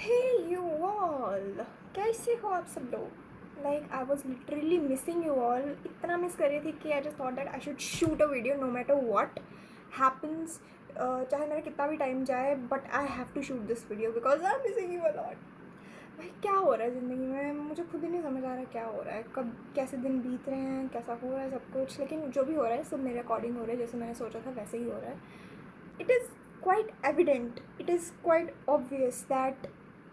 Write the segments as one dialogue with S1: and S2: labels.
S1: Hey you all, कैसे हो आप सब लोग? Like I was literally missing you all, इतना मिस कर रही थी कि I just thought that I should shoot a video no matter what happens, चाहे मेरा कितना भी टाइम जाए, but I have to shoot this video because I am missing you a lot. भाई क्या हो रहा है ज़िंदगी में, मुझे खुद ही नहीं समझ आ रहा है क्या हो रहा है, कब कैसे दिन बीत रहे हैं, कैसा हो रहा है सब कुछ। लेकिन जो भी हो रहा है सब मेरे अकॉर्डिंग हो रहा है, जैसे मैंने सोचा था वैसे ही हो रहा है। It is quite evident, it is quite obvious that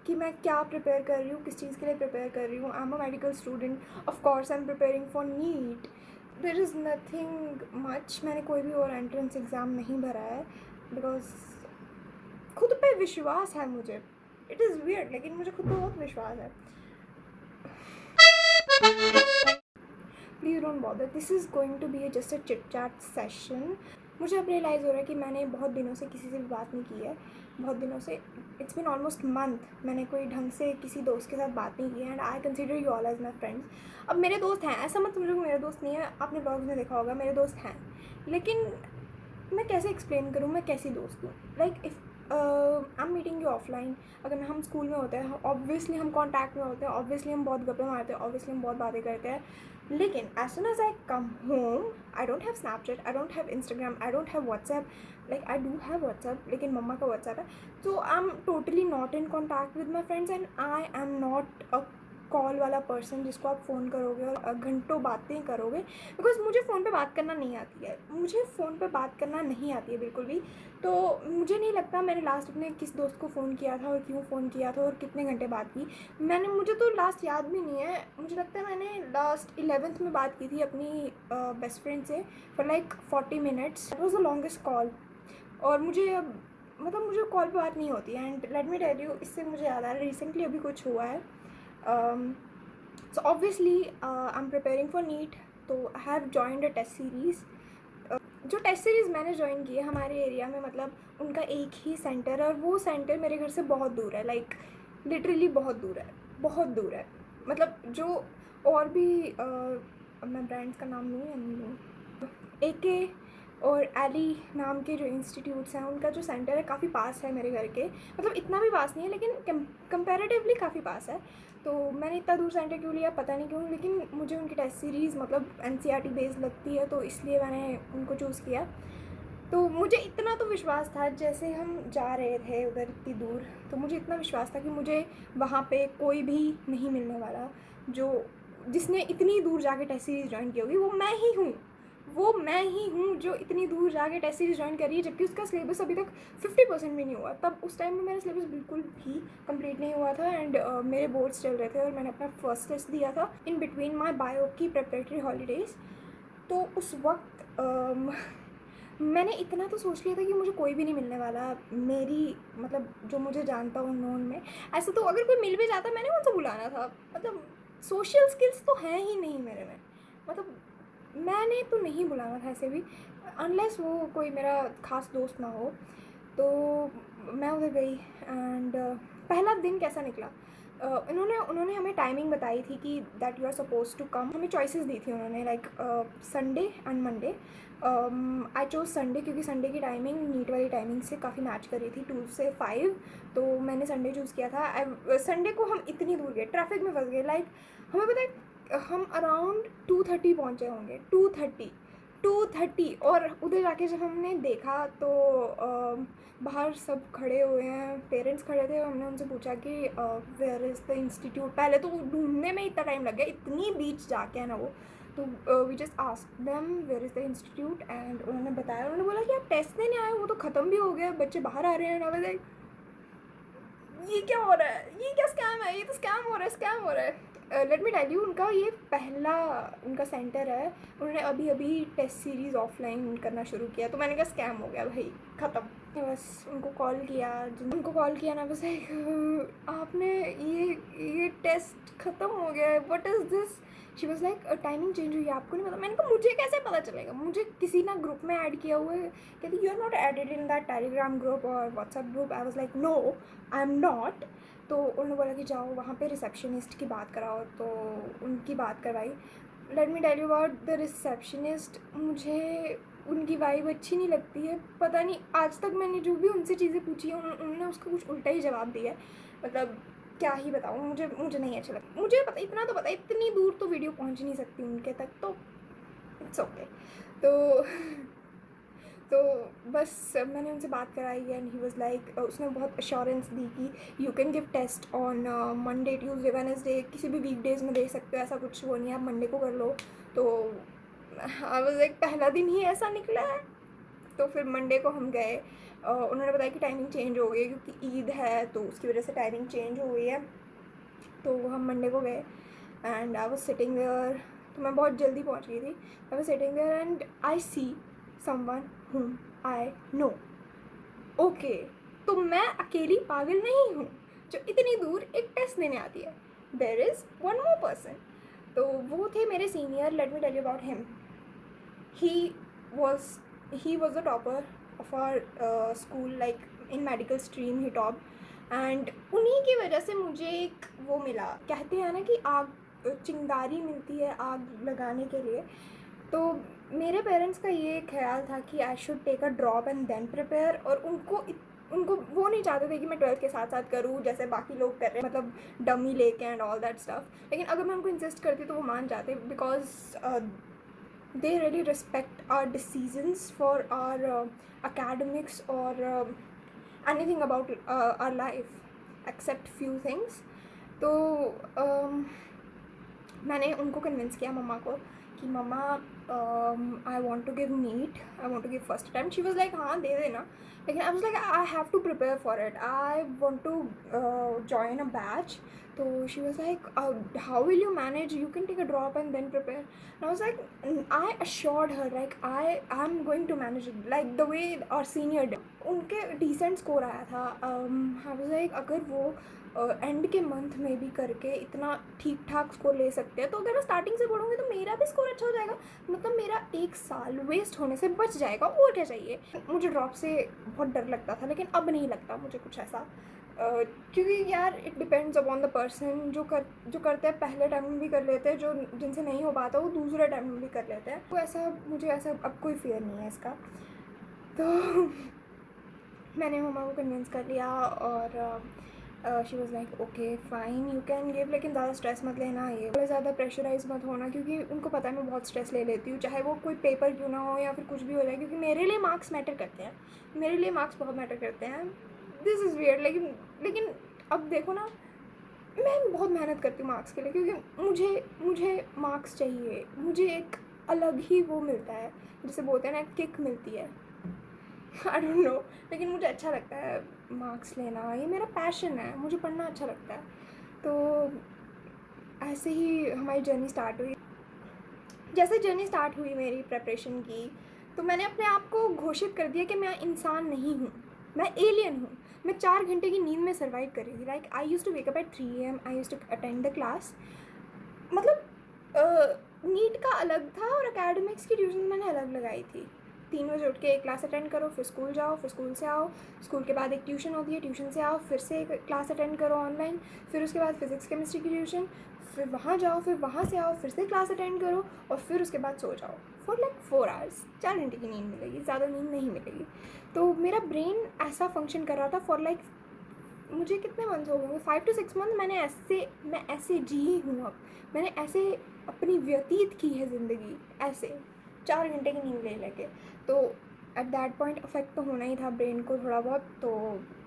S1: कि मैं क्या प्रिपेयर कर रही हूँ, किस चीज़ के लिए प्रिपेयर कर रही हूँ। I am a medical student, of course I am preparing for NEET. There is nothing much. मैंने कोई भी और एंट्रेंस एग्ज़ाम नहीं भरा है बिकॉज खुद पे विश्वास है मुझे। इट इज़ वियर्ड, लेकिन मुझे खुद पे बहुत विश्वास है। Please don't bother, this is going to be just a chit chat session. मुझे अब रियलाइज़ हो रहा है कि मैंने बहुत दिनों से किसी से भी बात नहीं की है, बहुत दिनों से। इट्स बिन ऑलमोस्ट मंथ मैंने कोई ढंग से किसी दोस्त के साथ बात नहीं की है। And I consider you all as my friends. अब मेरे दोस्त हैं, ऐसा मत समझो कि मेरे दोस्त नहीं है, आपने ब्लॉग्स में देखा होगा मेरे दोस्त हैं, लेकिन मैं कैसे एक्सप्लेन करूँ मैं कैसी दोस्त हूँ। Like if I am meeting you offline, अगर हम स्कूल में होते हैं ऑब्वियसली हम कॉन्टैक्ट में होते हैं, ऑब्वियसली हम बहुत गप्पे मारते हैं, ऑब्वियसली हम बहुत बातें करते हैं। लेकिन as soon as I come home, I don't have Snapchat, I don't have Instagram, I don't have WhatsApp. Like I do have WhatsApp, लेकिन मम्मा का व्हाट्सएप है। तो I am totally not in contact with my friends and I am not a call वाला person जिसको आप phone करोगे और घंटों बातें करोगे। बिकॉज मुझे फ़ोन पे बात करना नहीं आती है, मुझे फ़ोन पे बात करना नहीं आती है बिल्कुल भी। तो मुझे नहीं लगता मैंने लास्ट अपने किस दोस्त को फ़ोन किया था और क्यों फ़ोन किया था और कितने घंटे बात की। मुझे तो लास्ट याद भी नहीं है। मुझे लगता है मैंने लास्ट 11th में बात की थी अपनी बेस्ट फ्रेंड से for like 40 minutes. That was the longest call. और मुझे अब मतलब मुझे कॉल पे बात नहीं होती है। And let me tell you, इससे मुझे याद आ रहा है रिसेंटली अभी कुछ हुआ है। So obviously I am preparing for NEET, तो I have joined a test series. जो टेस्ट सीरीज़ मैंने ज्वाइन की है हमारे एरिया में, मतलब उनका एक ही सेंटर है और वो सेंटर मेरे घर से बहुत दूर है। लाइक लिटरली बहुत दूर है, बहुत दूर है। मतलब जो और भी अब मैं ब्रांड्स का नाम लूँ या नहीं लूँ, एके और एली नाम के जो इंस्टीट्यूट्स हैं उनका जो सेंटर है काफ़ी पास है मेरे घर के। मतलब इतना भी पास नहीं है लेकिन कंपैरेटिवली काफ़ी पास है। तो मैंने इतना दूर सेंटर क्यों लिया पता नहीं क्यों, लेकिन मुझे उनकी टेस्ट सीरीज़ मतलब एनसीईआरटी बेस्ड लगती है, तो इसलिए मैंने उनको चूज़ किया। तो मुझे इतना तो विश्वास था, जैसे हम जा रहे थे उधर इतनी दूर, तो मुझे इतना विश्वास था कि मुझे वहाँ पे कोई भी नहीं मिलने वाला जो जिसने इतनी दूर जाके टेस्ट सीरीज़ ज्वाइन की होगी। वो मैं ही हूँ, वो मैं ही हूँ जो इतनी दूर जाके टेस्ट सीरीज़ ज्वाइन कर रही है, जबकि उसका सिलेबस अभी तक 50% भी नहीं हुआ। तब उस टाइम में मेरा सिलेबस बिल्कुल भी कंप्लीट नहीं हुआ था एंड मेरे बोर्ड्स चल रहे थे और मैंने अपना फर्स्ट टेस्ट दिया था इन बिटवीन माई बायो की प्रेपरेटरी हॉलीडेज़। तो उस वक्त मैंने इतना तो सोच लिया था कि मुझे कोई भी नहीं मिलने वाला मेरी, मतलब जो मुझे जानता हो नोन में। ऐसा तो अगर कोई मिल भी जाता मैंने उनसे बुलाना था। मतलब सोशल स्किल्स तो हैं ही नहीं मेरे में, मतलब मैंने तो नहीं बुलाना था ऐसे भी, अनलेस वो कोई मेरा ख़ास दोस्त ना हो। तो मैं उधर गई एंड पहला दिन कैसा निकला। उन्होंने हमें टाइमिंग बताई थी कि that you are suppose to come. हमें चॉइसेस दी थी उन्होंने, like Sunday and Monday. I chose Sunday क्योंकि संडे की टाइमिंग नीट वाली टाइमिंग से काफ़ी मैच कर रही थी, 2 से 5। तो मैंने संडे चूज़ किया था। संडे को हम इतनी दूर गए, ट्रैफिक में फंस गए। लाइक हमें पता है हम अराउंड 2:30 पहुँचे होंगे, 2:30। और उधर जाके जब हमने देखा तो बाहर सब खड़े हुए हैं, पेरेंट्स खड़े थे। हमने उनसे पूछा कि वेयर इज़ द इंस्टीट्यूट। पहले तो ढूंढने में इतना टाइम लग गया, इतनी बीच जाके है ना वो। तो we just asked them where is the institute and उन्होंने बताया। उन्होंने बोला कि आप टेस्ट देने आए हो, वो तो ख़त्म भी हो गया, बच्चे बाहर आ रहे हैं ना। लाइक ये क्या हो रहा है, ये क्या स्कैम है, ये तो स्कैम हो रहा है, स्कैम हो रहा है। लेट मी टेल यू, उनका ये पहला उनका सेंटर है। उन्होंने अभी अभी टेस्ट सीरीज़ ऑफलाइन करना शुरू किया। तो मैंने कहा स्कैम हो गया भाई, ख़त्म। बस उनको कॉल किया ना, बस आपने ये टेस्ट ख़त्म हो गया है, what is this. She was like timing change हुई है, आपको नहीं पता। मैंने कहा मुझे कैसे पता चलेगा, मुझे किसी ना ग्रुप में ऐड किया हुआ है। कहती you are not added in that Telegram group और WhatsApp group. I was like no I am not. तो उन्होंने बोला कि जाओ वहाँ पे रिसेप्शनिस्ट की बात कराओ, तो उनकी बात करवाई। Let me tell you about the receptionist, मुझे उनकी वाइब अच्छी नहीं लगती है। पता नहीं आज तक मैंने जो भी उनसे चीज़ें पूछी हैं उन्होंने उसका कुछ उल्टा ही जवाब दिया है। मतलब क्या ही बताऊँ, मुझे मुझे नहीं अच्छा लगता। मुझे पता, इतना तो पता है, इतनी दूर तो वीडियो पहुँच नहीं सकती उनके तक, तो इट्स ओके। तो तो बस मैंने उनसे बात कराई एंड ही वाज लाइक, उसने बहुत अश्योरेंस दी कि you can give test on Monday, Tuesday, Wednesday, किसी भी वीकडेज़ में दे सकते हो, ऐसा कुछ वो नहीं है, आप मंडे को कर लो। तो आई वाज लाइक पहला दिन ही ऐसा निकला है। तो फिर मंडे को हम गए, उन्होंने बताया कि टाइमिंग चेंज हो गई है क्योंकि ईद है, तो उसकी वजह से टाइमिंग चेंज हो गई है। तो हम मंडे को गए and I was sitting there, तो मैं बहुत जल्दी पहुंच गई थी। I was sitting there and I see someone whom I know. Okay, तो मैं अकेली पागल नहीं हूँ जो इतनी दूर एक टेस्ट देने आती है। There is one more person. तो वो थे मेरे senior. Let me tell you about him. he was he was the topper of our school, like in medical stream he topped, and उन्हीं की वजह से मुझे एक वो मिला, कहते हैं ना कि आग, चिंगारी मिलती है आग लगाने के लिए। तो मेरे पेरेंट्स का ये ख्याल था कि I should take a drop and then prepare, और उनको वो नहीं चाहते थे कि मैं 12th के साथ साथ करूँ जैसे बाकी लोग कर रहे हैं, मतलब डमी लेके एंड ऑल दैट स्टफ। लेकिन अगर मैं उनको इंसिस्ट करती तो वो मान जाते, because they really respect our decisions for our academics or anything about our life except few things. तो मैंने उनको कन्विंस किया, मम्मा को, कि mumma I want to give NEET, I want to give first attempt. She was like हाँ दे देना, लेकिन I was like I have to prepare for it, I want to join a batch. तो she was like how will you manage, you can take a drop and then prepare. I was like, I assured her like I am going to manage it like the way our senior. उनके decent score आया था। आई was like अगर वो and के month में भी करके इतना ठीक ठाक स्कोर ले सकते हैं, तो अगर मैं स्टार्टिंग से पढ़ूँगी तो मेरा भी स्कोर अच्छा हो जाएगा, मतलब मेरा एक साल वेस्ट होने से बच जाएगा, और क्या चाहिए। मुझे ड्रॉप से बहुत डर लगता था, लेकिन अब नहीं लगता मुझे कुछ ऐसा, क्योंकि यार it depends upon the person. जो करते हैं पहले टाइम में भी कर लेते हैं, जो जिनसे नहीं हो पाता वो दूसरे टाइम में भी कर लेते हैं। तो ऐसा मुझे ऐसा अब कोई फियर नहीं है इसका। तो मैंने मम्मा को कन्विंस कर लिया, और she was like okay fine you can give, लेकिन ज़्यादा स्ट्रेस मत लेना, ये बहुत ज़्यादा प्रेशराइज मत होना, क्योंकि उनको पता है मैं बहुत स्ट्रेस ले लेती हूँ, चाहे वो कोई पेपर क्यों ना हो या फिर कुछ भी हो जाए, क्योंकि मेरे लिए मार्क्स मैटर करते हैं, मेरे लिए मार्क्स बहुत मैटर करते हैं। दिस इज़ वियर्ड, लेकिन अब देखो ना, मैं बहुत मेहनत करती हूँ मार्क्स के लिए, क्योंकि मुझे मार्क्स चाहिए, मुझे एक अलग ही वो मिलता है, जिसे बोलते हैं ना किक मिलती है। आई डोंट नो, लेकिन मुझे अच्छा लगता है मार्क्स लेना, ये मेरा पैशन है, मुझे पढ़ना अच्छा लगता है। तो ऐसे ही हमारी जर्नी स्टार्ट हुई। जैसे जर्नी स्टार्ट हुई मेरी प्रेपरेशन की, तो मैंने अपने आप को घोषित कर दिया कि मैं इंसान नहीं हूँ, मैं एलियन हूँ। मैं 4 घंटे की नींद में सर्वाइव कर रही थी। Like I use to wake up at 3 AM, I use to attend the class. मतलब नीट का अलग था और एकेडमिक्स की ट्यूशन मैंने अलग लगाई थी। 3 बजे उठ के एक क्लास अटेंड करो, फिर स्कूल जाओ, फिर स्कूल से आओ, स्कूल के बाद एक ट्यूशन होती है, ट्यूशन से आओ, फिर से एक क्लास अटेंड करो ऑनलाइन, फिर उसके बाद फिजिक्स केमिस्ट्री की ट्यूशन, फिर वहाँ जाओ, फिर वहाँ से आओ, फिर से क्लास अटेंड करो, और फिर उसके बाद सो जाओ फॉर लाइक 4 आवर्स। 4 घंटे की नींद मिलेगी, ज़्यादा नींद नहीं मिलेगी। तो मेरा ब्रेन ऐसा फंक्शन कर रहा था फॉर लाइक, मुझे कितने मंथ हो गए, 5 to 6 मंथ मैं ऐसे जी हूँ। अब मैंने ऐसे अपनी व्यतीत की है ज़िंदगी, ऐसे 4 घंटे की नींद ले लेके। तो एट दैट पॉइंट अफेक्ट तो होना ही था ब्रेन को थोड़ा बहुत। तो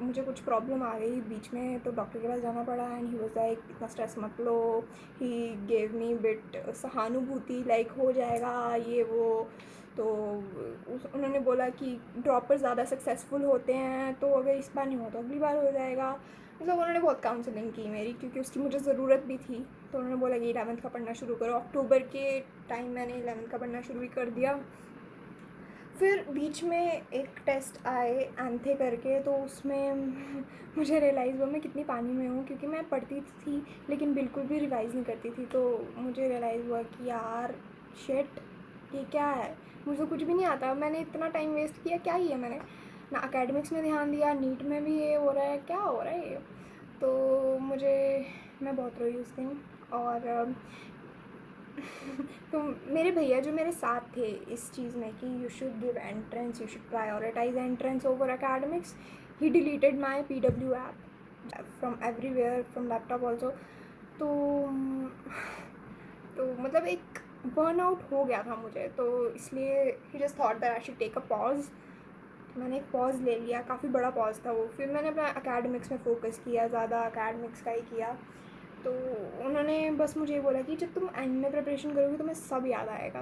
S1: मुझे कुछ प्रॉब्लम आ गई बीच में, तो डॉक्टर के पास जाना पड़ा, एंड ही वाज लाइक इतना स्ट्रेस मत लो, ही गेव मी बिट सहानुभूति, लाइक हो जाएगा ये वो। तो उन्होंने बोला कि ड्रॉपर ज़्यादा सक्सेसफुल होते हैं, तो अगर इस बार नहीं हुआ तो अगली बार हो जाएगा। मतलब उन्होंने बहुत काउंसलिंग की मेरी, क्योंकि उसकी मुझे ज़रूरत भी थी। तो उन्होंने बोला कि 11th का पढ़ना शुरू करो। अक्टूबर के टाइम मैंने 11th का पढ़ना शुरू भी कर दिया। फिर बीच में एक टेस्ट आए एंथे करके, तो उसमें मुझे रियलाइज़ हुआ मैं कितनी पानी में हूँ, क्योंकि मैं पढ़ती थी लेकिन बिल्कुल भी रिवाइज़ नहीं करती थी। तो मुझे रियलाइज़ हुआ कि यार शिट, ये क्या है, मुझे कुछ भी नहीं आता, मैंने इतना टाइम वेस्ट किया, क्या ही है, मैंने ना एकेडमिक्स में ध्यान दिया, नीट में भी ये हो रहा है, क्या हो रहा है ये। तो मैं बहुत रोई उस दिन। और तो मेरे भैया जो मेरे साथ थे इस चीज़ में कि you should give entrance, you should prioritise entrance over academics, he deleted my PW app. From everywhere, from laptop also. तो मतलब एक बर्नआउट हो गया था मुझे, तो इसलिए ही just thought that I should take a pause. मैंने एक पॉज ले लिया, काफ़ी बड़ा पॉज था वो। फिर मैंने अपना एकेडमिक्स में फ़ोकस किया, ज़्यादा एकेडमिक्स का ही किया। तो उन्होंने बस मुझे ये बोला कि जब तुम एंड में प्रिपरेशन करोगी तुम्हें सब याद आएगा।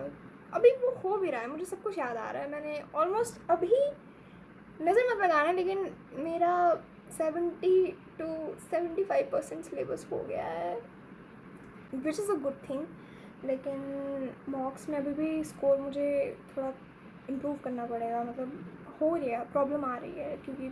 S1: अभी वो हो भी रहा है, मुझे सब कुछ याद आ रहा है। मैंने ऑलमोस्ट अभी नज़र मत लगाना, लेकिन मेरा 70 to 75% सिलेबस हो गया है, which is a good thing. लेकिन मॉक्स में अभी भी स्कोर मुझे थोड़ा इम्प्रूव करना पड़ेगा। मतलब हो रहा है, प्रॉब्लम आ रही है, क्योंकि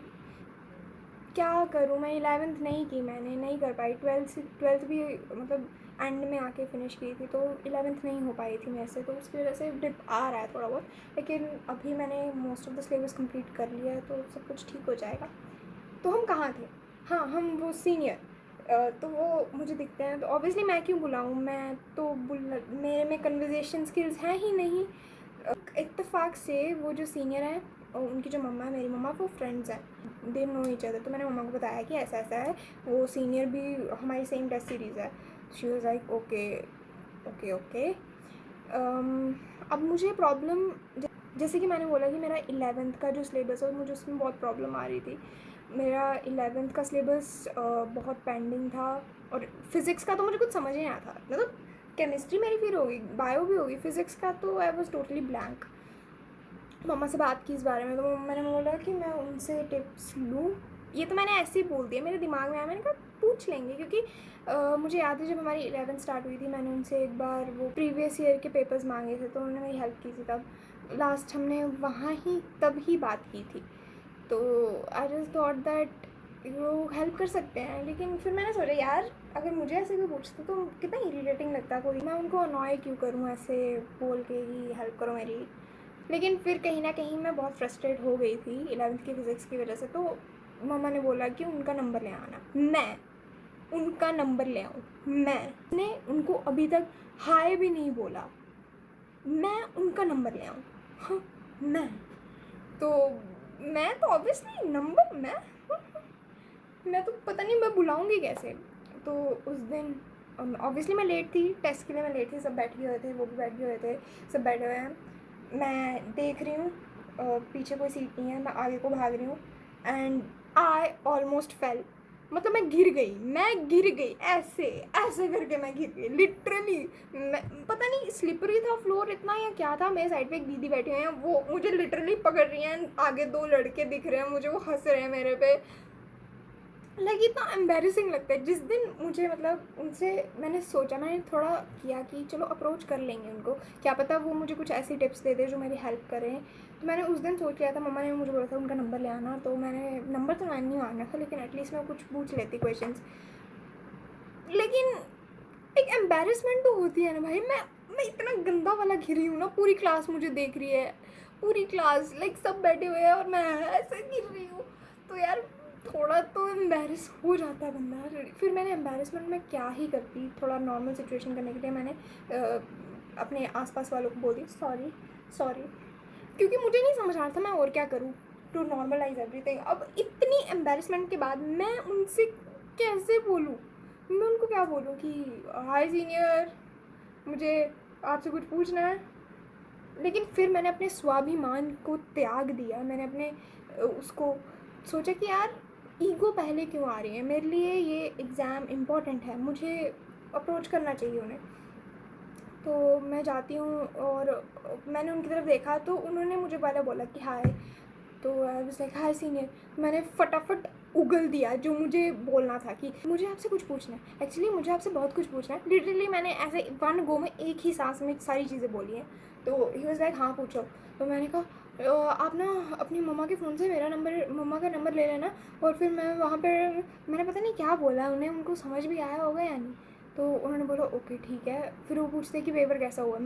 S1: क्या करूँ मैं, 11th नहीं की, मैंने नहीं कर पाई। 12th भी मतलब एंड में आके फिनिश की थी, तो 11th नहीं हो पाई थी मेरे से, तो उसकी वजह से डिप आ रहा है थोड़ा बहुत। लेकिन अभी मैंने most of the syllabus complete कर लिया है, तो सब कुछ ठीक हो जाएगा। तो हम कहाँ थे? हाँ, हम वो सीनियर, तो वो मुझे दिखते हैं, तो ऑब्वियसली मैं क्यों बुलाऊँ, मैं तो मेरे में कन्वर्जेशन स्किल्स हैं ही नहीं। इत्तेफाक से वो जो सीनियर है और उनकी जो मम्मा है, मेरी मम्मा, वो फ्रेंड्स हैं, दे नो ईच अदर। तो मैंने मम्मा को बताया कि ऐसा ऐसा है, वो सीनियर भी हमारी सेम टेस्ट सीरीज़ है। She was like okay okay okay. अब मुझे प्रॉब्लम, जैसे कि मैंने बोला कि मेरा 11th का जो सिलेबस है मुझे उसमें बहुत प्रॉब्लम आ रही थी। मेरा 11th का सिलेबस बहुत पेंडिंग था, और फिज़िक्स का तो मुझे कुछ समझ ही नहीं आता। मतलब केमिस्ट्री मेरी फिर होगी, बायो भी होगी, फिज़िक्स का तो आई वॉज टोटली ब्लैंक। मम्मा से बात की इस बारे में, तो मैंने बोला कि मैं उनसे टिप्स लूँ। ये तो मैंने ऐसे ही बोल दिया, मेरे दिमाग में आया, मैंने कहा पूछ लेंगे, क्योंकि मुझे याद है जब हमारी 11th स्टार्ट हुई थी, मैंने उनसे एक बार वो प्रीवियस ईयर के पेपर्स मांगे थे, तो उन्होंने मेरी हेल्प की थी। तब लास्ट हमने वहाँ ही तब ही बात की थी। तो आई जस्ट थॉट दैट वो हेल्प कर सकते हैं। लेकिन फिर मैंने सोचा यार, अगर मुझे ऐसे कोई पूछता तो कितना इरीटेटिंग लगता, कोई मैं उनको अनॉय क्यों करूँ ऐसे बोल के कि हेल्प करो मेरी। लेकिन फिर कहीं ना कहीं मैं बहुत फ्रस्ट्रेट हो गई थी 11th की फ़िज़िक्स की वजह से। तो मम्मा ने बोला कि उनका नंबर ले आना। मैं उनका नंबर ले आऊँ? मैंने उनको अभी तक हाय भी नहीं बोला, मैं उनका नंबर ले आऊँ? हाँ, तो मैं तो ऑब्वियसली नंबर, मैं तो पता नहीं मैं बुलाऊंगी कैसे। तो उस दिन ऑब्वियसली मैं लेट थी, टेस्ट के लिए मैं लेट थी, सब बैठे हुए थे, वो भी बैठे हुए थे, सब बैठे हुए हैं। मैं देख रही हूँ पीछे कोई सीट नहीं है, मैं आगे को भाग रही हूँ, एंड आई ऑलमोस्ट फेल। मतलब मैं गिर गई ऐसे ऐसे करके मैं गिर गई लिटरली। मैं पता नहीं स्लिपरी था फ्लोर इतना या क्या था। मेरे साइड पे एक दीदी बैठी हुई हैं, वो मुझे लिटरली पकड़ रही हैं, आगे 2 लड़के दिख रहे हैं मुझे, वो हंस रहे हैं मेरे पे। लाइक इतना एम्बेरसिंग लगता है। जिस दिन मुझे मतलब उनसे मैंने सोचा, मैंने थोड़ा किया कि चलो अप्रोच कर लेंगे उनको, क्या पता वो मुझे कुछ ऐसी टिप्स दे दे जो मेरी हेल्प करें। तो मैंने उस दिन सोच लिया था, मम्मा ने मुझे बोला था उनका नंबर ले आना, तो मैंने नंबर तो मैं नहीं मांगा था, लेकिन एटलीस्ट मैं कुछ पूछ लेती क्वेश्चंस। लेकिन एक एम्बेरसमेंट तो होती है ना भाई। मैं इतना गंदा वाला घिरी हूँ ना, पूरी क्लास मुझे देख रही है, पूरी क्लास लाइक सब बैठे हुए हैं और मैं ऐसे गिर रही हूँ। तो यार थोड़ा तो एम्बेरस हो जाता है बंदा। फिर मैंने एम्बेरसमेंट में क्या ही करती, थोड़ा नॉर्मल सिचुएशन करने के लिए मैंने अपने आसपास वालों को बोल दी सॉरी सॉरी, क्योंकि मुझे नहीं समझ आ रहा था मैं और क्या करूँ टू नॉर्मलाइज एवरीथिंग। अब इतनी एम्बेरसमेंट के बाद मैं उनसे कैसे बोलूँ? मैं उनको क्या बोलूँ कि हाय सीनियर, मुझे आपसे कुछ पूछना है? लेकिन फिर मैंने अपने स्वाभिमान को त्याग दिया। मैंने अपने उसको सोचा कि यार ईगो पहले क्यों आ रही है, मेरे लिए ये एग्ज़ाम इम्पॉर्टेंट है, मुझे अप्रोच करना चाहिए उन्हें। तो मैं जाती हूँ और मैंने उनकी तरफ देखा, तो उन्होंने मुझे पहले बोला कि हाय। तो आई वाज लाइक हाय सीनियर। मैंने फटाफट उगल दिया जो मुझे बोलना था कि मुझे आपसे कुछ पूछना है, एक्चुअली मुझे आपसे बहुत कुछ पूछना है। लिटरली मैंने ऐसे वन गो में एक ही सांस में सारी चीज़ें बोली हैं। तो ही वाज लाइक हाँ पूछो। तो मैंने कहा आप ना अपनी मम्मा के फ़ोन से मेरा नंबर, मम्मा का नंबर ले लेना। और फिर मैं वहाँ पर मैंने पता नहीं क्या बोला, उन्हें उनको समझ भी आया होगा या नहीं। तो उन्होंने बोला ओके ठीक है। फिर वो पूछते कि पेपर कैसा हुआ।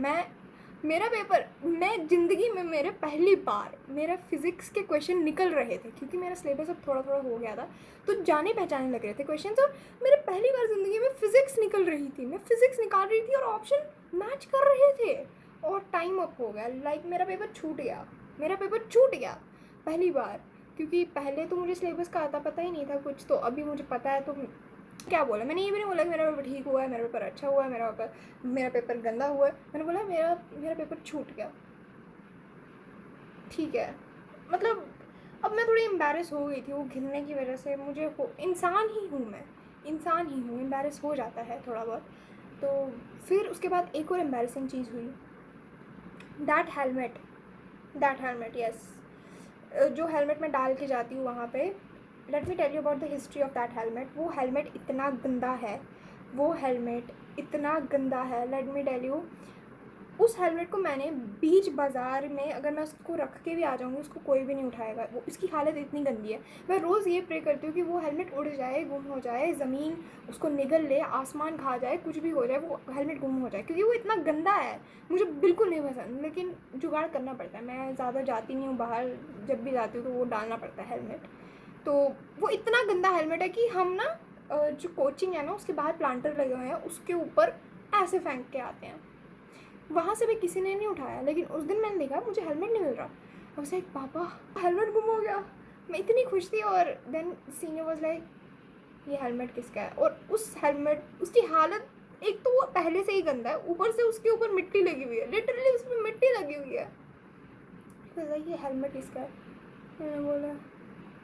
S1: मेरा पेपर, मैं ज़िंदगी में मेरे पहली बार मेरा फिज़िक्स के क्वेश्चन निकल रहे थे, क्योंकि मेरा सिलेबस अब थोड़ा थोड़ा हो गया था, तो जाने पहचाने लग रहे थे क्वेश्चंस। और मेरे पहली बार ज़िंदगी में फ़िज़िक्स निकल रही थी, मैं फ़िज़िक्स निकाल रही थी और ऑप्शन मैच कर रहे थे, और टाइम अप हो गया। लाइक मेरा पेपर छूट गया, मेरा पेपर छूट गया पहली बार। क्योंकि पहले तो मुझे सिलेबस का आता पता ही नहीं था कुछ, तो अभी मुझे पता है। तो क्या बोला, मैंने ये भी नहीं बोला कि मेरा पेपर ठीक हुआ है, मेरा पेपर अच्छा हुआ है, मेरा पेपर गंदा हुआ है। मैंने बोला मेरा पेपर छूट गया, ठीक है। मतलब अब मैं थोड़ी एम्बैरस हो गई थी वो घिरने की वजह से। मुझे इंसान ही हूँ मैं, इंसान ही हूँ, एम्बैरस हो जाता है थोड़ा बहुत। तो फिर उसके बाद एक और एम्बैरसिंग चीज़ हुई, दैट हेलमेट यस, जो हेलमेट मैं डाल के जाती हूँ वहाँ पे। Let me tell you about the history of that helmet. वो हेलमेट इतना गंदा है, वो हेलमेट इतना गंदा है, लेट मी टेल यू। उस हेलमेट को मैंने बीच बाज़ार में, अगर मैं उसको रख के भी आ जाऊँगी उसको कोई भी नहीं उठाएगा, वो इसकी हालत इतनी गंदी है। मैं रोज़ ये प्रे करती हूँ कि वो हेलमेट उड़ जाए, गुम हो जाए, ज़मीन उसको निगल ले, आसमान खा जाए, कुछ भी हो जाए, वो हेलमेट गुम हो जाए, क्योंकि वो इतना गंदा है, मुझे बिल्कुल नहीं पसंद। लेकिन जुगाड़ करना पड़ता है, मैं ज़्यादा जाती नहीं हूँ बाहर, जब भी जाती हूँ तो वो डालना पड़ता है हेलमेट। तो वो इतना गंदा हेलमेट है कि हम ना जो कोचिंग है ना उसके बाहर प्लांटर लगे हुए हैं, उसके ऊपर ऐसे फेंक के आते हैं। वहाँ से भी किसी ने नहीं उठाया, लेकिन उस दिन मैंने देखा मुझे हेलमेट नहीं मिल रहा। उसे एक पापा हेलमेट गुम हो गया, मैं इतनी खुश थी। और देन सीनियर वाज लाइक ये हेलमेट किसका है। और उस हेलमेट, उसकी हालत, एक तो वो पहले से ही गंदा है, ऊपर से उसके ऊपर मिट्टी लगी हुई है, लिटरली उसमें मिट्टी लगी हुई है। तो ये हेलमेट किसका है, मैंने बोला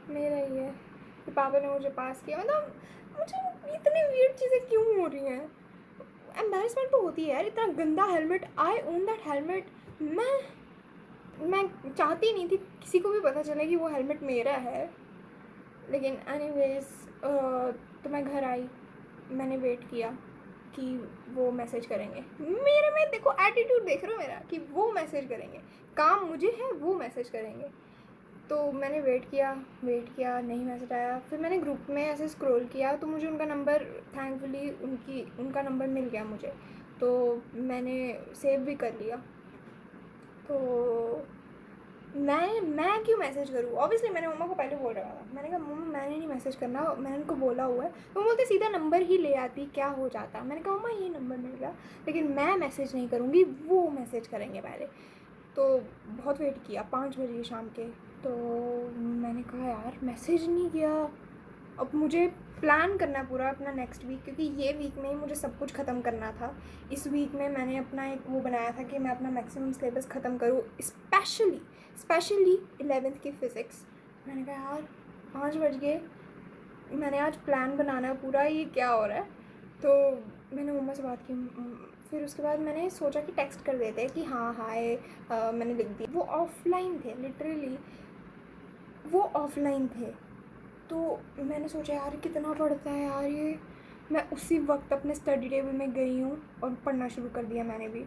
S1: मेरा ही है। फिर पापा ने मुझे पास किया। मतलब मुझे इतनी वियर्ड चीज़ें क्यों हो रही हैं। एम्बैरेसमेंट तो होती है यार, इतना गंदा helmet, I own that helmet. मैं चाहती नहीं थी किसी को भी पता चले कि वो हेलमेट मेरा है। लेकिन एनीवेज, तो मैं घर आई, मैंने वेट किया कि वो मैसेज करेंगे। मेरे में देखो एटीट्यूड देख रहे हो मेरा, कि वो मैसेज करेंगे, काम मुझे है, वो मैसेज करेंगे। तो मैंने वेट किया, नहीं मैसेज आया। फिर मैंने ग्रुप में ऐसे स्क्रॉल किया तो मुझे उनका नंबर, थैंकफुली उनका नंबर मिल गया मुझे, तो मैंने सेव भी कर लिया। तो मैं क्यों मैसेज करूँ, ऑब्वियसली मैंने मम्मा को पहले बोल रखा था। मैंने कहा मम्मा मैंने नहीं मैसेज करना, मैंने उनको बोला हुआ है। तो बोलते सीधा नंबर ही ले आती, क्या हो जाता। मैंने कहा मम्मा ये नंबर मिल गया, लेकिन मैं मैसेज नहीं करूँगी, वो मैसेज करेंगे पहले। तो बहुत वेट किया, 5 बजे शाम के। तो मैंने कहा यार मैसेज नहीं किया। अब मुझे प्लान करना पूरा अपना नेक्स्ट वीक, क्योंकि ये वीक में ही मुझे सब कुछ ख़त्म करना था। इस वीक में मैंने अपना एक वो बनाया था कि मैं अपना मैक्सिमम सिलेबस ख़त्म करूँ, स्पेशली 11th की फ़िज़िक्स। मैंने कहा यार 5 बज गए, मैंने आज प्लान बनाना है पूरा, ये क्या हो रहा है। तो मैंने मम्मा से बात की। फिर उसके बाद मैंने सोचा कि टेक्स्ट कर देते हैं कि हाँ हाय, मैंने लिख दी। वो ऑफलाइन थे, लिटरली वो ऑफलाइन थे। तो मैंने सोचा यार कितना पढ़ता है यार ये। मैं उसी वक्त अपने स्टडी टेबल में गई हूँ और पढ़ना शुरू कर दिया मैंने भी।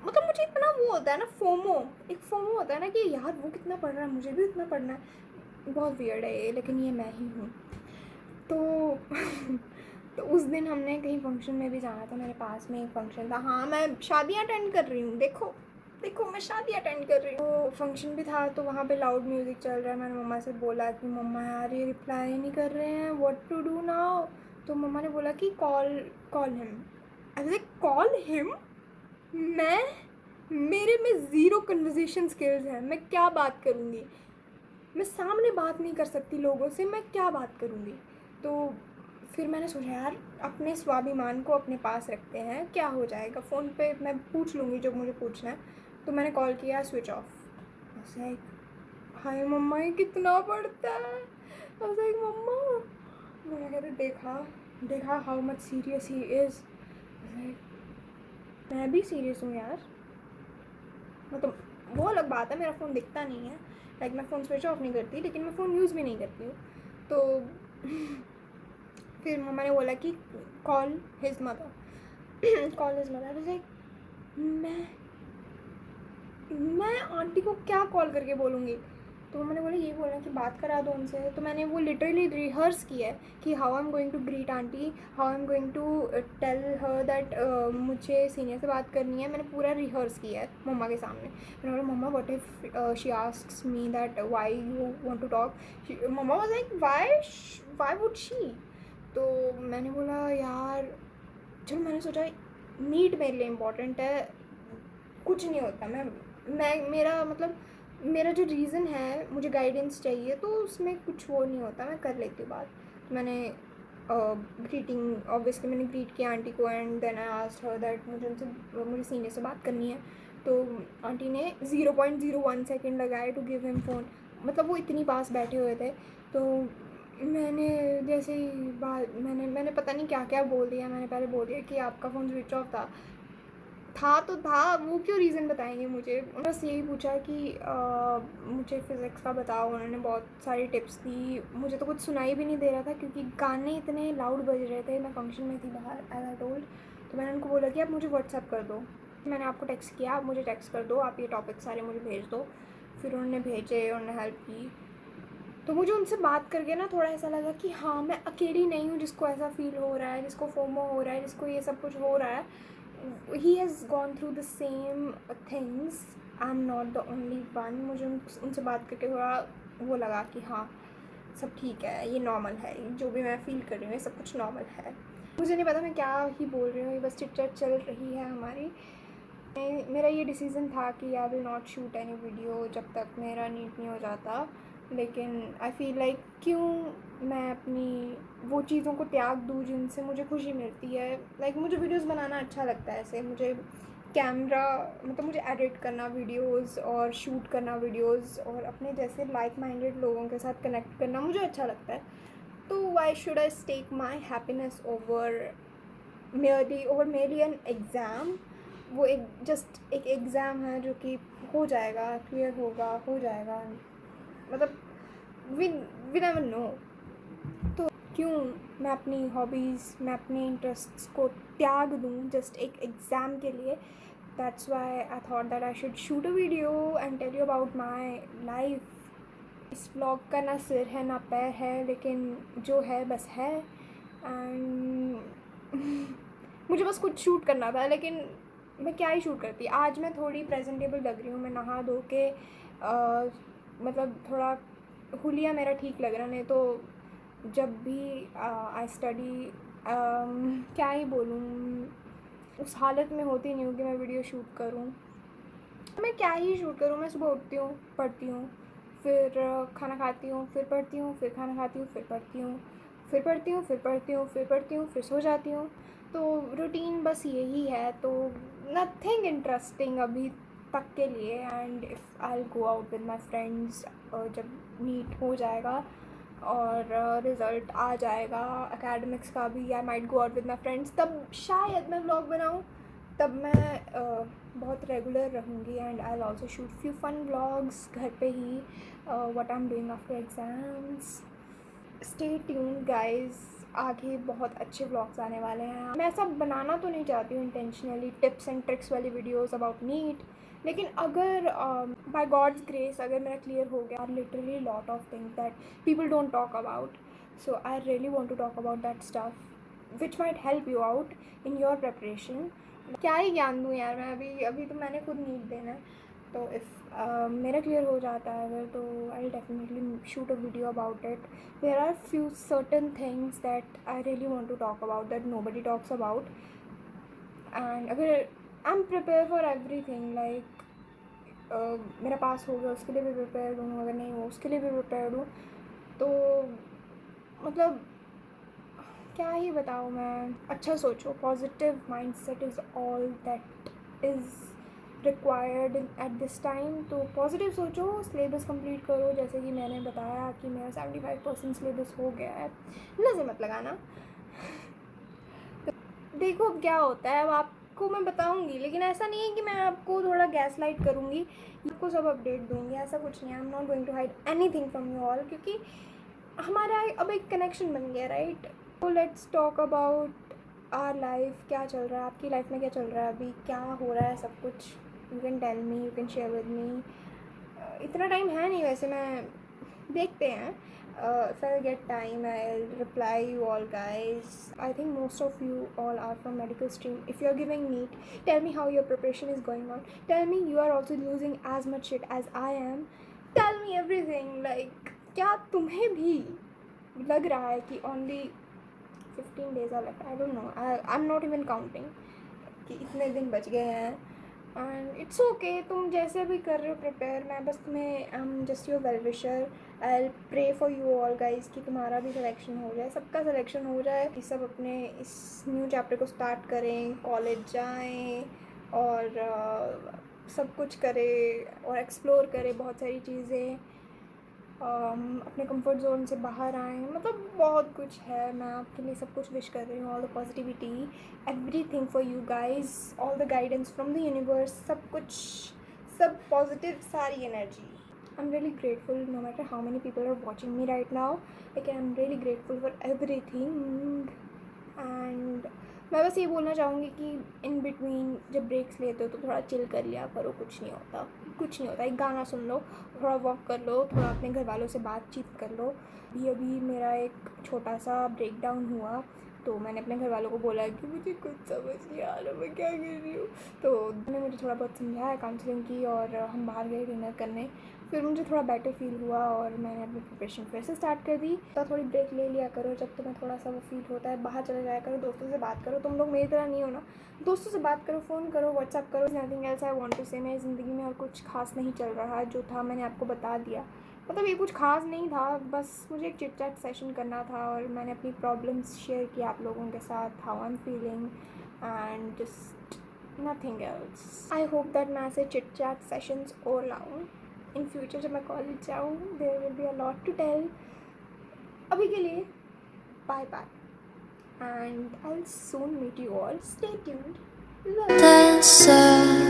S1: मतलब मुझे इतना वो होता है ना, एक फोमो होता है ना कि यार वो कितना पढ़ रहा है, मुझे भी उतना पढ़ना है। बहुत वियर्ड है ये, लेकिन ये मैं ही हूँ। तो तो उस दिन हमने कहीं फंक्शन में भी जाना था, मेरे पास में एक फंक्शन था। हाँ मैं शादियाँ अटेंड कर रही हूँ, देखो मैं शादी अटेंड कर रही हूँ। तो फंक्शन भी था, तो वहाँ पे लाउड म्यूज़िक चल रहा है। मैंने मम्मा से बोला कि मम्मा यार ये रिप्लाई नहीं कर रहे हैं, व्हाट टू डू नाउ। तो मम्मा ने बोला कि call him. I like call him. मैं मेरे में ज़ीरो कन्वर्सेशन स्किल्स हैं, मैं क्या बात करूँगी, मैं सामने बात नहीं कर सकती लोगों से, मैं क्या बात करूँगी। तो फिर मैंने सोचा यार अपने स्वाभिमान को अपने पास रखते हैं, क्या हो जाएगा, फ़ोन पे मैं पूछ लूँगी जो मुझे पूछना है। तो मैंने कॉल किया, स्विच ऑफ। ऐसे हाय मम्मा ये कितना पढ़ता है, ऐसे मम्मा। मैंने कहते देखा how much serious he is. मैं भी सीरियस हूँ यार, मतलब वो अलग बात है, मेरा फ़ोन दिखता नहीं है, लाइक मैं फ़ोन स्विच ऑफ नहीं करती, लेकिन मैं फ़ोन यूज़ भी नहीं करती हूँ। तो फिर मम्मा ने बोला कि कॉल हिज मदर, लाइक मैं आंटी को क्या कॉल करके बोलूँगी। तो मैंने बोला यही बोलना कि बात करा दो उनसे। तो मैंने वो लिटरली रिहर्स किया है कि how I am going to greet aunty, how I am going to tell her that मुझे सीनियर से बात करनी है। मैंने पूरा रिहर्स किया है मम्मा के सामने। मैंने बोला mumma what if she asks me that why you want to talk. Mumma was like why would she. तो मैंने बोला यार चलो, मैंने सोचा नीट मेरे लिए इम्पॉर्टेंट है, कुछ नहीं होता। मैं मेरा मतलब मेरा जो रीज़न है, मुझे गाइडेंस चाहिए, तो उसमें कुछ वो नहीं होता, मैं कर लेती हूँ बात। तो मैंने ग्रीटिंग ऑब्वियसली मैंने ग्रीट किया आंटी को, and then I asked her that मुझे सीनियर से बात करनी है। तो आंटी ने 0.01 सेकेंड लगाए टू गिव हिम फ़ोन। मतलब वो इतनी पास बैठे हुए थे। तो मैंने जैसे ही बात मैंने पता नहीं क्या क्या बोल दिया। मैंने पहले बोल दिया कि आपका फ़ोन स्विच ऑफ था तो था, वो क्यों रीज़न बताएंगे मुझे। बस यही पूछा कि मुझे फ़िज़िक्स का बताओ। उन्होंने बहुत सारी टिप्स दी। मुझे तो कुछ सुनाई भी नहीं दे रहा था क्योंकि गाने इतने लाउड बज रहे थे। मैं फंक्शन में थी बाहर, एज आई टोल्ड। तो मैंने उनको बोला कि आप मुझे व्हाट्सएप कर दो। मैंने आपको टेक्स्ट किया, आप मुझे टेक्स्ट कर दो, आप ये टॉपिक सारे मुझे भेज दो। फिर उन्होंने भेजे, उन्होंने हेल्प की। तो मुझे उनसे बात करके ना थोड़ा ऐसा लगा कि हाँ, मैं अकेली नहीं हूँ जिसको ऐसा फ़ील हो रहा है, जिसको फोमो हो रहा है, जिसको ये सब कुछ हो रहा है। He has gone through the same things, I am not the only one. मुझे उनसे बात करके थोड़ा वो लगा कि हाँ, सब ठीक है, ये नॉर्मल है, जो भी मैं फ़ील कर रही हूँ ये सब कुछ नॉर्मल है। मुझे नहीं पता मैं क्या ही बोल रही हूँ, ये बस चिट-चैट चल रही है हमारी। मेरा ये डिसीज़न था कि I will not shoot any video जब तक मेरा नीट नहीं हो जाता। लेकिन आई फील लाइक क्यों मैं अपनी वो चीज़ों को त्याग दूँ जिनसे मुझे खुशी मिलती है। लाइक मुझे वीडियोस बनाना अच्छा लगता है। ऐसे मुझे कैमरा, मतलब मुझे एडिट करना वीडियोस और शूट करना वीडियोस और अपने जैसे लाइक माइंडेड लोगों के साथ कनेक्ट करना मुझे अच्छा लगता है। तो why should I stake my happiness merely an exam. वो एक जस्ट एक एग्ज़ाम है जो कि हो जाएगा, क्लियर होगा, हो जाएगा। मतलब वी वी नेवर नो। तो क्यों मैं अपनी हॉबीज़, मैं अपने इंटरेस्ट्स को त्याग दूँ जस्ट एक एग्ज़ाम के लिए। That's why I thought that I should shoot a video and tell you about my life. इस ब्लॉग का ना सिर है ना पैर है, लेकिन जो है बस है। एंड मुझे बस कुछ शूट करना था, लेकिन मैं क्या ही शूट करती। आज मैं थोड़ी प्रेजेंटेबल लग रही हूँ, मैं नहा धो के मतलब थोड़ा हुलिया मेरा ठीक लग रहा। नहीं तो जब भी आई स्टडी, क्या ही बोलूँ, उस हालत में होती नहीं हूँ कि मैं वीडियो शूट करूँ। मैं क्या ही शूट करूँ। मैं सुबह उठती हूँ, पढ़ती हूँ, फिर खाना खाती हूँ, फिर पढ़ती हूँ, फिर खाना खाती हूँ, फिर पढ़ती हूँ, फिर पढ़ती हूँ, फिर पढ़ती हूँ, फिर पढ़ती हूँ, फिर सो जाती हूँ। तो रूटीन बस यही है। तो नथिंग इंटरेस्टिंग अभी तक के लिए। And if I go out with my friends, जब नीट हो जाएगा और रिज़ल्ट आ जाएगा एकेडमिक्स का भी, I might go out with my friends, तब शायद मैं व्लॉग बनाऊँ। तब मैं बहुत रेगुलर रहूँगी and I will also shoot few fun vlogs घर पे ही, what I am doing after exams. Stay tuned guys, आगे बहुत अच्छे व्लॉग्स आने वाले हैं। मैं ऐसा बनाना तो नहीं चाहती हूँ इंटेंशनली टिप्स एंड ट्रिक्स वाली वीडियोस अबाउट नीट, लेकिन अगर बाय गॉड्स ग्रेस अगर मेरा क्लियर हो गया, literally lot of things that people don't talk about, so I really want to talk about that stuff which might help you out in your preparation. क्या ही ज्ञान दूँ यार मैं, अभी अभी तो मैंने खुद नीट देना है। तो इफ़ मेरा क्लियर हो जाता है अगर, तो I definitely shoot a video about it. There are few certain things that I really want to talk about that nobody talks about. And अगर I am prepare for everything, like मेरा pass हो गया उसके लिए भी prepared हूँ, अगर नहीं हो उसके लिए भी प्रिपेयर्ड हूँ। तो मतलब क्या ही बताऊँ मैं। अच्छा सोचो, positive mindset is all that is required at this time. तो पॉजिटिव सोचो, सिलेबस कंप्लीट करो, जैसे कि मैंने बताया कि मेरा 75% सिलेबस हो गया है। नज़र मत लगाना। तो देखो अब क्या होता है, अब आपको मैं बताऊंगी, लेकिन ऐसा नहीं है कि मैं आपको थोड़ा गैस लाइट करूँगी, आपको सब अपडेट दूँगी, ऐसा कुछ नहीं है। I am not going to hide anything from you all, क्योंकि हमारा अब एक कनेक्शन बन गया, राइट। तो let's talk about our life. क्या चल रहा है आपकी लाइफ में, क्या चल रहा है अभी, क्या हो रहा है सब कुछ। You can tell me, you can share with me. इतना टाइम है नहीं वैसे, मैं देखते हैं। If I get time I reply you all guys. I think most of you all are from medical stream. If you are giving NEET, tell me how your preparation is going on, tell me you are also losing as much shit as I am, tell me everything. Like क्या तुम्हें भी लग रहा है कि only 15 days are left? I don't know, I am not even counting कि इतने दिन बच गए हैं। एंड इट्स ओके, तुम जैसे भी कर रहे हो प्रिपेयर, मैं बस तुम्हें I am just your well wisher. I pray for you all guys कि तुम्हारा भी सिलेक्शन हो जाए, सबका सिलेक्शन हो जाए, कि सब अपने इस न्यू चैप्टर को स्टार्ट करें, कॉलेज जाएं और सब कुछ करें और एक्सप्लोर करें बहुत सारी चीज़ें, अपने कंफर्ट जोन से बाहर आएँ, मतलब बहुत कुछ है। मैं आपके लिए सब कुछ विश कर रही हूँ, all the positivity, everything for you guys, all the guidance from the universe, सब कुछ, सब पॉजिटिव, सारी energy. I am really grateful no matter how many people are watching me right now, like I am really grateful for everything. And मैं बस ये बोलना चाहूँगी कि इन बिटवीन जब ब्रेक्स लेते हो तो थोड़ा चिल कर लिया करो, कुछ नहीं होता, कुछ नहीं होता। एक गाना सुन लो, थोड़ा वॉक कर लो, थोड़ा अपने घर वालों से बातचीत कर लो। अभी मेरा एक छोटा सा ब्रेक डाउन हुआ, तो मैंने अपने घर वालों को बोला कि मुझे कुछ समझ नहीं आ रहा मैं क्या कर रही हूँ। तो उन्होंने मुझे थोड़ा बहुत समझाया, काउंसलिंग की, और हम बाहर गए डिनर करने। फिर मुझे थोड़ा बेटर फील हुआ और मैंने अपनी प्रिपरेशन फिर से स्टार्ट कर दी। तो थोड़ी ब्रेक ले लिया करो, जब तुम्हें थोड़ा सा वो फील होता है, बाहर चले जाया करो, दोस्तों से बात करो। तुम लोग मेरी तरह नहीं हो ना, दोस्तों से बात करो, फ़ोन करो, व्हाट्सअप करो। Nothing else I want to say. मेरी ज़िंदगी में और कुछ खास नहीं चल रहा, जो था मैंने आपको बता दिया। मतलब ये कुछ खास नहीं था, बस मुझे एक चिट चैट सेशन करना था और मैंने अपनी प्रॉब्लम्स शेयर की आप लोगों के साथ, how I am feeling and just nothing else. I hope that मैं ऐसे चिट चैट सेशंस और लाऊँ इन फ्यूचर। जब मैं कॉलेज जाऊँ there will be a lot to tell. अभी के लिए bye bye and I will soon meet you all, stay tuned.
S2: Dancer